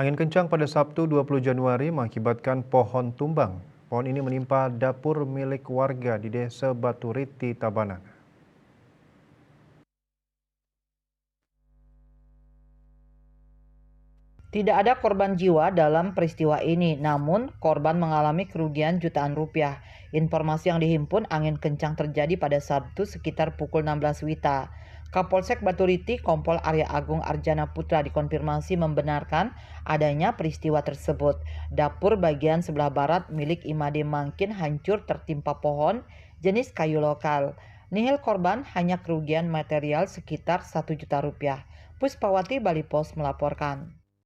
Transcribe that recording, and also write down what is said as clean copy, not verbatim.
Angin kencang pada Sabtu 20 Januari mengakibatkan pohon tumbang. Pohon ini menimpa dapur milik warga di Desa Baturiti, Tabanan. Tidak ada korban jiwa dalam peristiwa ini, namun korban mengalami kerugian jutaan rupiah. Informasi yang dihimpun, angin kencang terjadi pada Sabtu sekitar pukul 16 WITA. Kapolsek Baturiti, Kompol Arya Agung Arjana Putra dikonfirmasi membenarkan adanya peristiwa tersebut. Dapur bagian sebelah barat milik Imade Mangkin hancur tertimpa pohon jenis kayu lokal. Nihil korban, hanya kerugian material sekitar 1 juta rupiah. Puspawati Bali Pos melaporkan.